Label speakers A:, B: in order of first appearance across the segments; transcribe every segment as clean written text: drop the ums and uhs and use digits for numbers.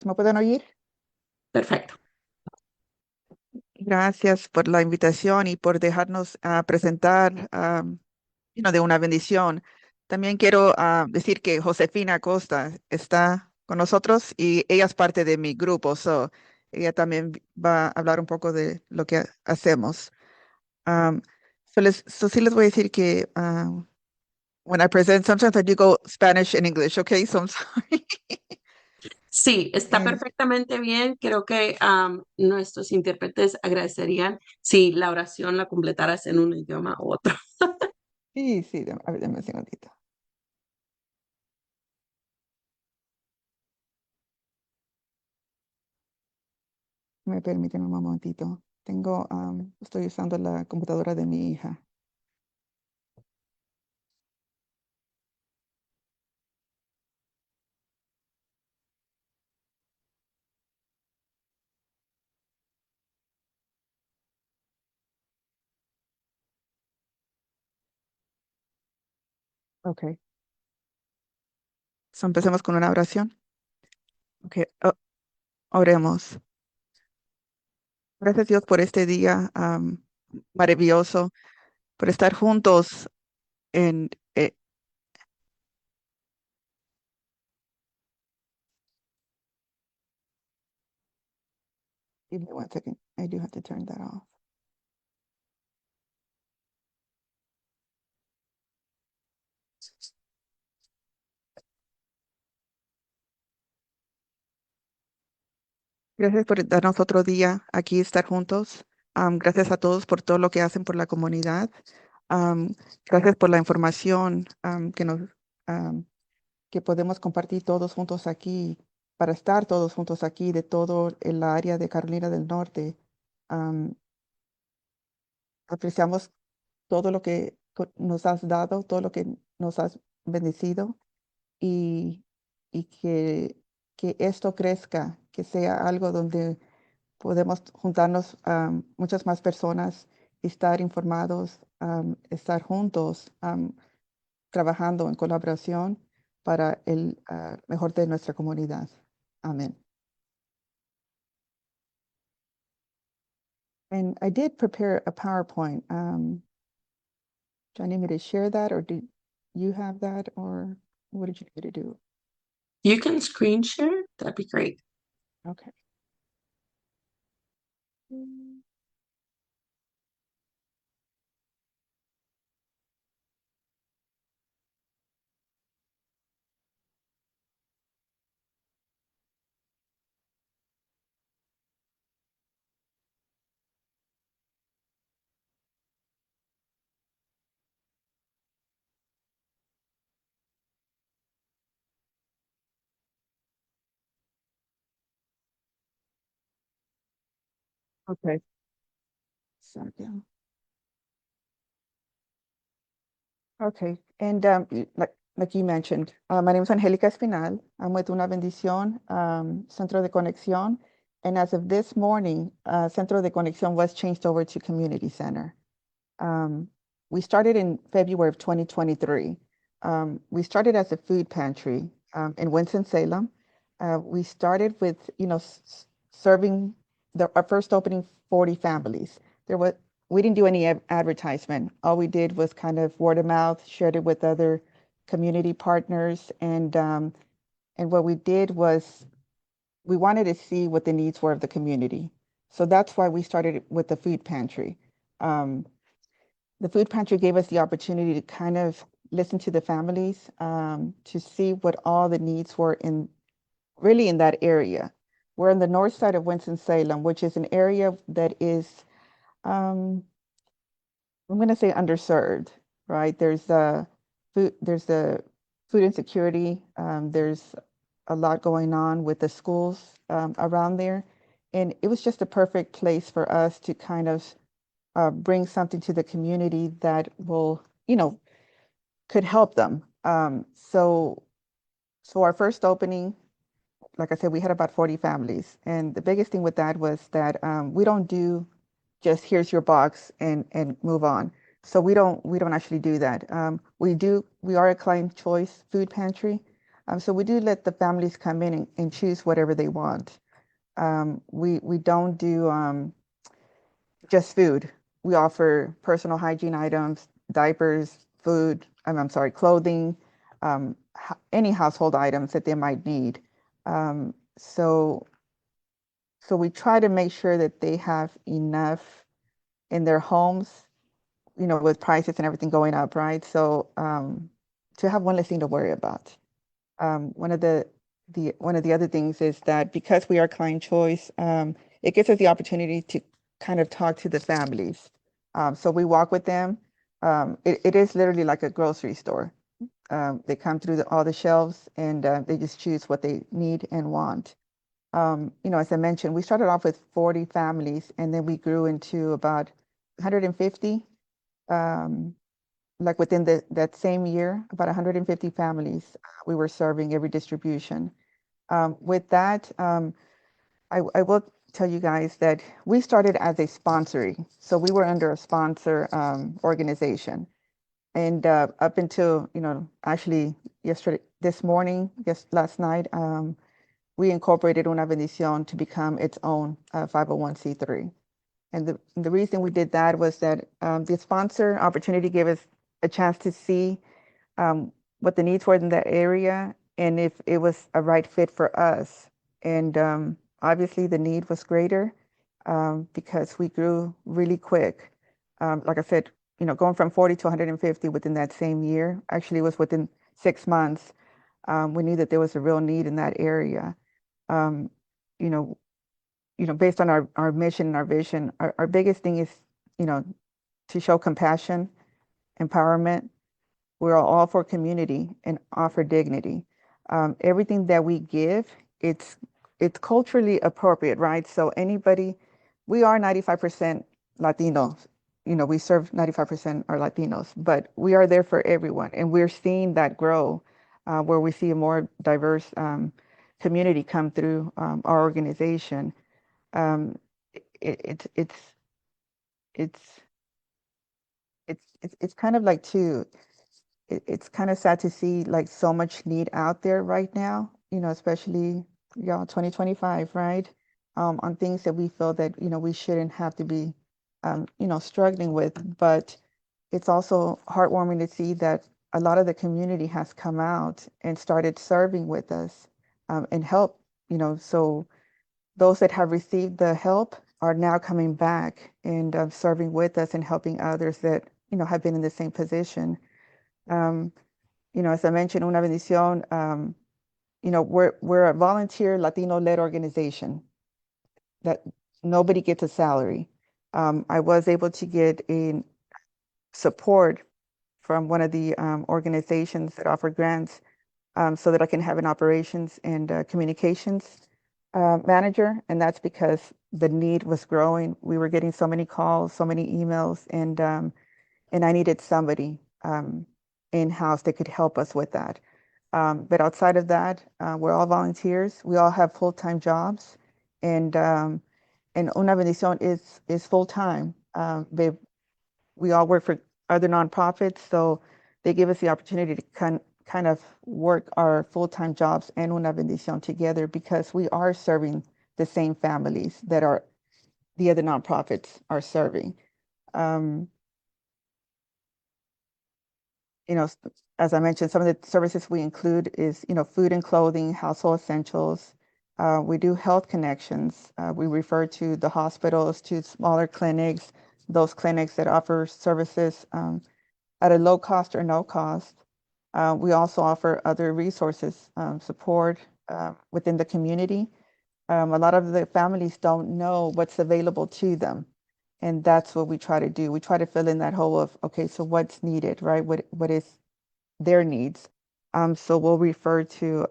A: ¿Me pueden oír?
B: Perfecto.
A: Gracias por la invitación y por dejarnos presentar de una bendición. También quiero decir que Josefina Acosta está con nosotros y ella es parte de mi grupo, ella también va a hablar un poco de lo que hacemos. Um, sí les voy a decir que when I present, sometimes I do go Spanish and English, okay? So I'm sorry.
B: Sí, está
A: And
B: perfectamente bien. Creo que nuestros intérpretes agradecerían si la oración la completaras en un idioma u otro.
A: sí, sí, a ver, dame un segundito. Me permiten un momentito. Estoy usando la computadora de mi hija. Ok. So, empecemos con una oración. Ok, oremos. Gracias Dios por este día maravilloso, por estar juntos en... give me one second. I do have to turn that off. Gracias por darnos otro día aquí, estar juntos. Gracias a todos por todo lo que hacen por la comunidad. Am, Gracias por la información am, que podemos compartir todos juntos aquí, para estar todos juntos aquí de todo el área de Carolina del Norte. Am, Apreciamos todo lo que nos has dado, todo lo que nos has bendecido y, y que esto crezca, que sea algo donde podemos juntarnos muchas más personas, estar informados, estar juntos, trabajando en colaboración para el mejor de nuestra comunidad. Amén. And I did prepare a PowerPoint. Do I need me to share that, or do you have that, or what did you need me to do?
B: You can screen share. That'd be great.
A: Okay. Mm, okay. So, yeah. Okay. And like you mentioned, my name is Angelica Espinal. I'm with Una Bendicion Centro de Conexion. And as of this morning, Centro de Conexion was changed over to Community Center. Um, we started in February of 2023. We started as a food pantry in Winston-Salem. We started with, serving our first opening 40 families. There was We didn't do any advertisement. All we did was kind of word of mouth, shared it with other community partners, and what we did was we wanted to see what the needs were of the community. So that's why we started with the food pantry. Um, the food pantry gave us the opportunity to kind of listen to the families, to see what all the needs were in really in that area. We're on the north side of Winston-Salem, which is an area that is, um, I'm going to say underserved, right? There's the food insecurity. There's a lot going on with the schools around there. And it was just a perfect place for us to kind of bring something to the community that will, could help them. So our first opening, like I said, we had about 40 families. And the biggest thing with that was that we don't do just here's your box and move on. So we don't actually do that. We are a client choice food pantry. So we do let the families come in and choose whatever they want. We don't do just food. We offer personal hygiene items, diapers, food, I'm sorry, clothing, any household items that they might need. Um, so, so we try to make sure that they have enough in their homes, with prices and everything going up, right? So to have one less thing to worry about. One of the other things is that because we are client choice, it gives us the opportunity to kind of talk to the families. So we walk with them. It is literally like a grocery store. They come through all the shelves and they just choose what they need and want. As I mentioned, we started off with 40 families and then we grew into about 150. Um, like within that same year, about 150 families we were serving every distribution. With that, I will tell you guys that we started as a sponsoring. So we were under a sponsor organization. And up until, actually this morning, last night, we incorporated Una Bendición to become its own 501c3. And the reason we did that was that the sponsor opportunity gave us a chance to see what the needs were in that area and if it was a right fit for us. And obviously the need was greater because we grew really quick. Like I said, going from 40 to 150 within that same year, actually it was within 6 months. We knew that there was a real need in that area. Um, you know, based on our mission and our vision, our biggest thing is, you know, to show compassion, empowerment. We're all for community and offer dignity. Everything that we give, it's it's culturally appropriate, right? So anybody, we are 95% Latinos. We serve 95% are Latinos, but we are there for everyone, and we're seeing that grow, where we see a more diverse community come through our organization. Um, it, it's it's it's it's kind of like too. It's kind of sad to see like so much need out there right now, especially 2025, right? On things that we feel that, we shouldn't have to be, struggling with. But it's also heartwarming to see that a lot of the community has come out and started serving with us and help, so those that have received the help are now coming back and serving with us and helping others that, have been in the same position. Um, as I mentioned, Una Bendición, we're a volunteer Latino-led organization that nobody gets a salary. I was able to get a support from one of the organizations that offer grants so that I can have an operations and communications manager, and that's because the need was growing. We were getting so many calls, so many emails, and I needed somebody in-house that could help us with that. But outside of that, we're all volunteers. We all have full-time jobs, and Una Bendición is full-time. We all work for other nonprofits, so they give us the opportunity to kind of work our full-time jobs and Una Bendición together because we are serving the same families that the other nonprofits are serving. Um, you know, as I mentioned, some of the services we include is, food and clothing, household essentials. We do health connections. We refer to the hospitals, to smaller clinics, those clinics that offer services at a low cost or no cost. We also offer other resources, support within the community. A lot of the families don't know what's available to them. And that's what we try to do. We try to fill in that hole of, okay, so what's needed, right? What is their needs? So we'll refer to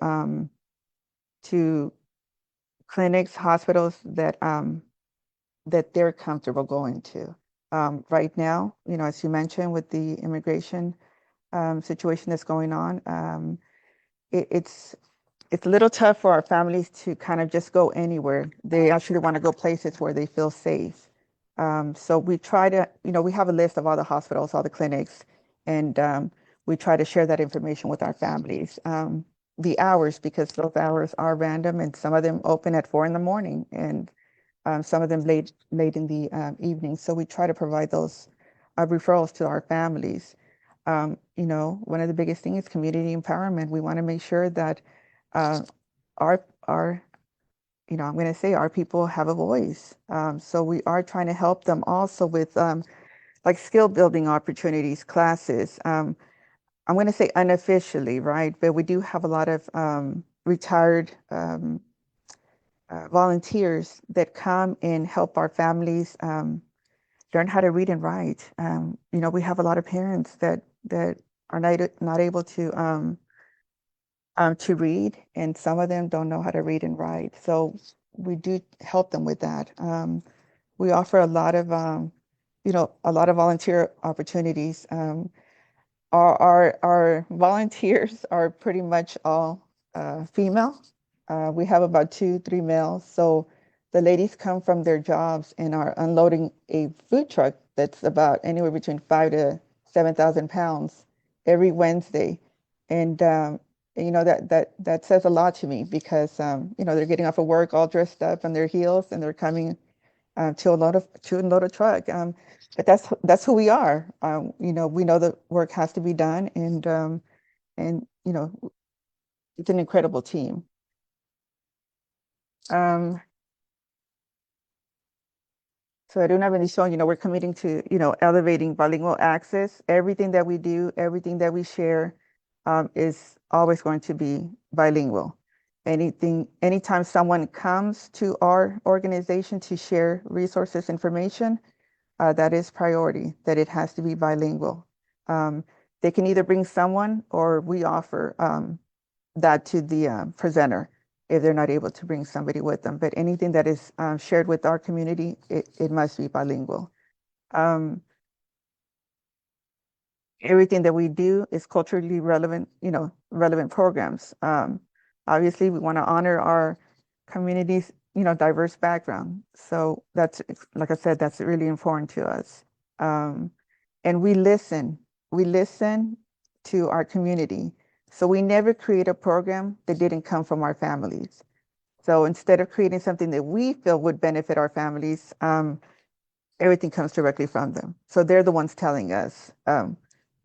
A: clinics, hospitals that they're comfortable going to. Right now, as you mentioned, with the immigration situation that's going on, it's a little tough for our families to kind of just go anywhere. They actually want to go places where they feel safe. So we try to, we have a list of all the hospitals, all the clinics, and we try to share that information with our families. the hours, because those hours are random, and some of them open at 4 in the morning, and some of them late in the evening. So we try to provide those referrals to our families. One of the biggest things is community empowerment. We want to make sure that uh, our I'm going to say our people have a voice. So we are trying to help them also with like skill building opportunities, classes. I'm going to say unofficially, right? But we do have a lot of retired volunteers that come and help our families learn how to read and write. We have a lot of parents that are not able to read, and some of them don't know how to read and write. So we do help them with that. We offer a lot of volunteer opportunities. Our volunteers are pretty much all female. We have about 2, 3 males. So the ladies come from their jobs and are unloading a food truck that's about anywhere between 5 to 7,000 pounds every Wednesday. And that says a lot to me because they're getting off of work all dressed up on their heels, and they're coming to unload a truck. But that's who we are. We know the work has to be done, and it's an incredible team. So at Una Bendición, we're committing to, elevating bilingual access. Everything that we do, everything that we share, is always going to be bilingual. Anytime someone comes to our organization to share resources, information, that is priority, that it has to be bilingual. They can either bring someone, or we offer that to the presenter if they're not able to bring somebody with them. But anything that is shared with our community, it must be bilingual. Um, Everything that we do is culturally relevant, relevant programs. Obviously, we want to honor our community's, diverse background. So that's, like I said, that's really important to us. And we listen to our community. So we never create a program that didn't come from our families. So instead of creating something that we feel would benefit our families, everything comes directly from them. So they're the ones telling us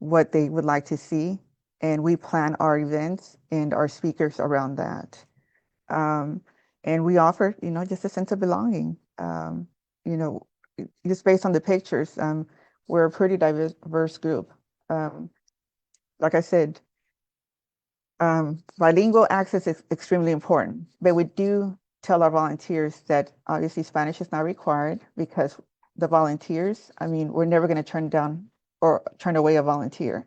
A: what they would like to see, and we plan our events and our speakers around that. Um, and we offer, just a sense of belonging. You know, just based on the pictures, we're a pretty diverse group. Like I said, bilingual access is extremely important, but we do tell our volunteers that obviously Spanish is not required, because the volunteers, I mean, we're never going to turn down or turn away a volunteer.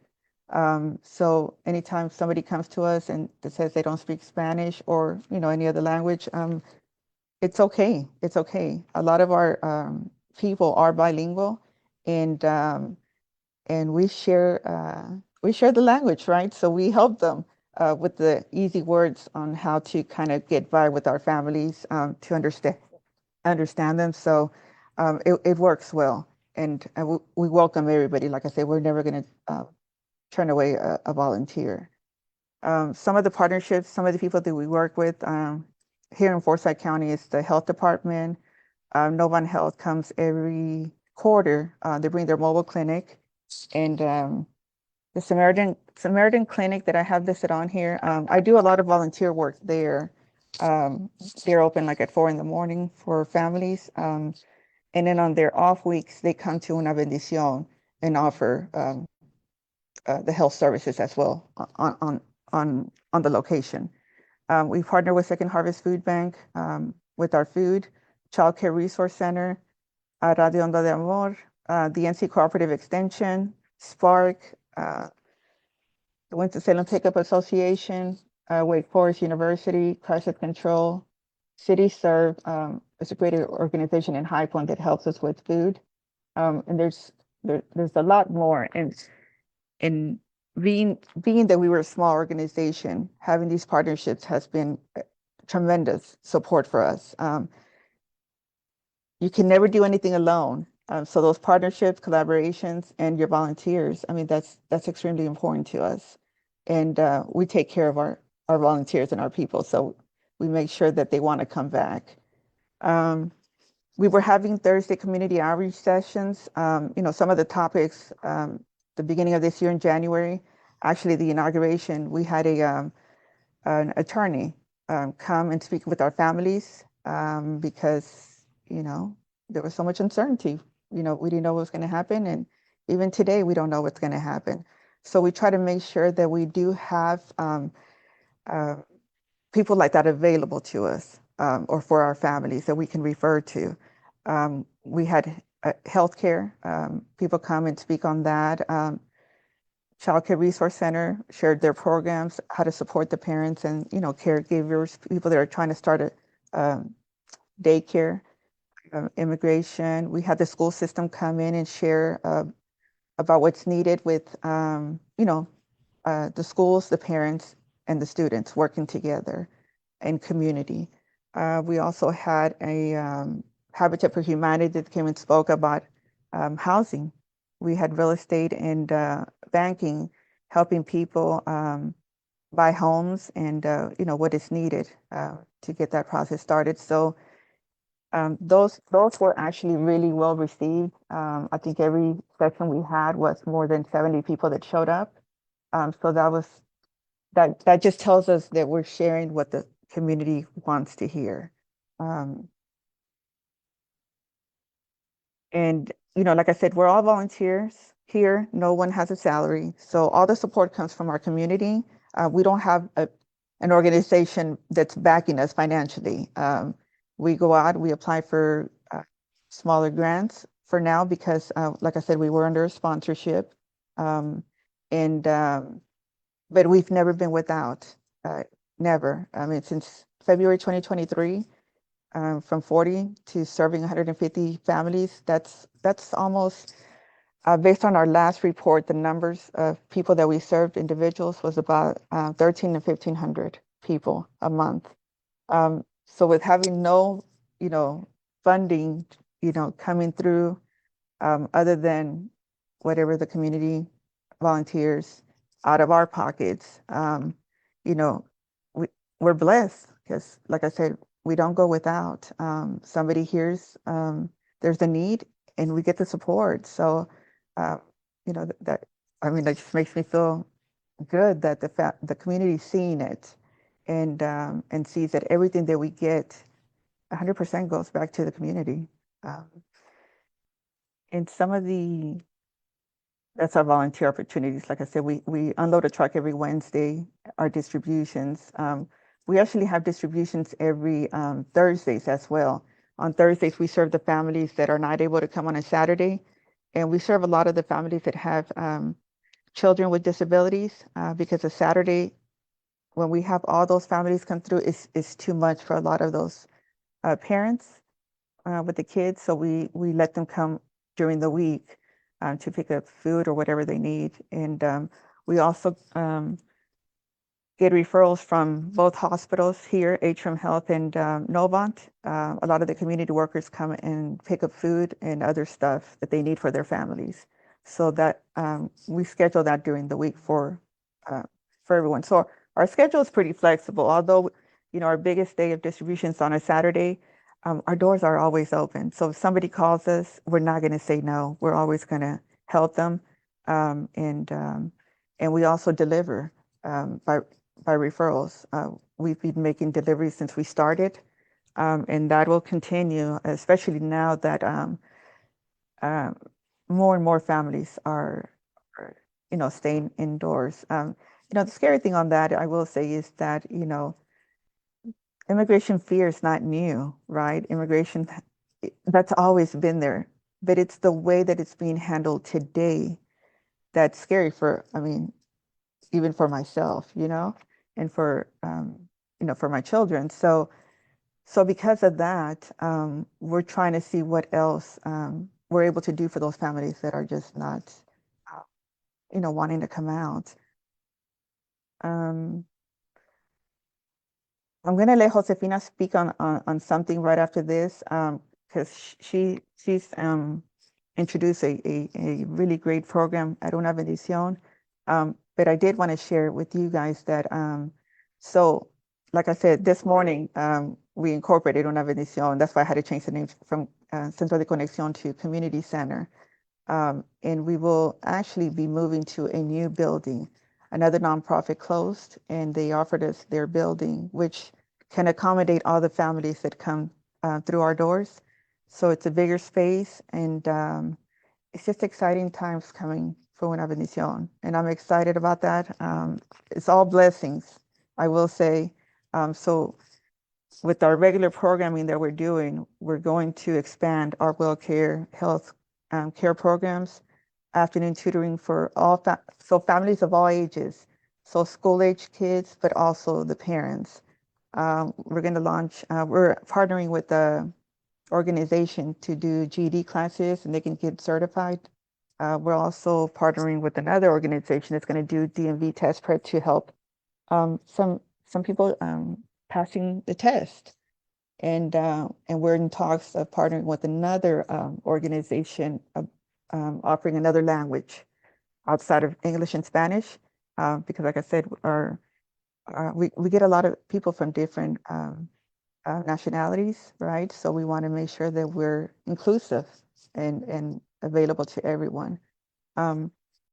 A: So anytime somebody comes to us and that says they don't speak Spanish or, any other language, it's okay. It's okay. A lot of our people are bilingual, and we share the language, right? So we help them with the easy words on how to kind of get by with our families, to understand them. So it works well, and we welcome everybody. Like I said, we're never going to turn away a volunteer. Some of the partnerships, some of the people that we work with here in Forsyth County is the health department. Novan Health comes every quarter. They bring their mobile clinic, and the Samaritan Clinic that I have listed on here. I do a lot of volunteer work there. They're open like at 4 in the morning for families. And then on their off weeks, they come to Una Bendicion and offer the health services as well on the location. We partner with Second Harvest Food Bank with our food, Child Care Resource Center, Radio Onda de Amor, the NC Cooperative Extension, Spark, the Winston-Salem Pickup Association, Wake Forest University, Crisis Control, City Serve is a great organization in High Point that helps us with food. And there's a lot more. And being that we were a small organization, having these partnerships has been tremendous support for us. You can never do anything alone. So those partnerships, collaborations, and your volunteers, I mean, that's extremely important to us. And we take care of our volunteers and our people. So we make sure that they want to come back. Um, we were having Thursday community outreach sessions. Some of the topics, the beginning of this year in January, actually the inauguration, we had an attorney come and speak with our families because, there was so much uncertainty. We didn't know what was going to happen. And even today, we don't know what's going to happen. So we try to make sure that we do have uh, people like that available to us or for our families that we can refer to. We had healthcare people come and speak on that. Child Care Resource Center shared their programs, how to support the parents and caregivers, people that are trying to start a daycare, immigration. We had the school system come in and share about what's needed with the schools, the parents, and the students working together in community. We also had a Habitat for Humanity that came and spoke about housing. We had real estate and banking helping people buy homes and what is needed to get that process started. So those were actually really well received. I think every session we had was more than 70 people that showed up. So that just tells us that we're sharing what the community wants to hear. Um, and like I said, we're all volunteers here. No one has a salary, so all the support comes from our community. We don't have an organization that's backing us financially. We go out, we apply for smaller grants for now because, like I said, we were under a sponsorship, and but we've never been without, never. I mean, since February 2023, from 40 to serving 150 families, that's almost, based on our last report, the numbers of people that we served, individuals, was about 13 to 1,500 people a month. So with having no, funding, coming through, other than whatever the community volunteers out of our pockets, you know, we, we're blessed because, like I said, we don't go without. Somebody hears there's a need and we get the support. So, uh, I mean, that just makes me feel good that the community seeing it and sees that everything that we get 100% goes back to the community. Um, and some of that's our volunteer opportunities. Like I said, we unload a truck every Wednesday, our distributions. We actually have distributions every Thursdays as well. On Thursdays, we serve the families that are not able to come on a Saturday. And we serve a lot of the families that have children with disabilities because a Saturday, when we have all those families come through, is too much for a lot of those parents with the kids. So we let them come during the week to pick up food or whatever they need. And we also get referrals from both hospitals here, Atrium Health and Novant. A lot of the community workers come and pick up food and other stuff that they need for their families. So that we schedule that during the week uh, for everyone. So our schedule is pretty flexible. Although, our biggest day of distribution is on a Saturday, our doors are always open. So if somebody calls us, we're not going to say no. We're always going to help them, and we also deliver by referrals. We've been making deliveries since we started, and that will continue, especially now that uh, more and more families are staying indoors. The scary thing on that, I will say, is that, immigration fear is not new, right? Immigration, that's always been there, but it's the way that it's being handled today that's scary I mean, even for myself, and for my children. So because of that, we're trying to see what else we're able to do for those families that are just not, wanting to come out. Um, I'm going to let Josefina speak on something right after this, because she's introduced a really great program at Una Bendición. But I did want to share with you guys that So, like I said, this morning, we incorporated Una Bendición. That's why I had to change the name from Centro de Conexión to Community Center. And we will actually be moving to a new building. Another nonprofit closed, and they offered us their building, which can accommodate all the families that come through our doors. So it's a bigger space, and it's just exciting times coming for Una Bendición, and I'm excited about that. It's all blessings, I will say. So with our regular programming that we're doing, we're going to expand our well care health care programs, afternoon tutoring for all so families of all ages, so school age kids, but also the parents. We're going to launch. We're partnering with the organization to do GED classes, and they can get certified. We're also partnering with another organization that's going to do DMV test prep to help some people passing the test. And we're in talks of partnering with another organization offering another language outside of English and Spanish, because like I said, we get a lot of people from different nationalities, right? So we want to make sure that we're inclusive and available to everyone.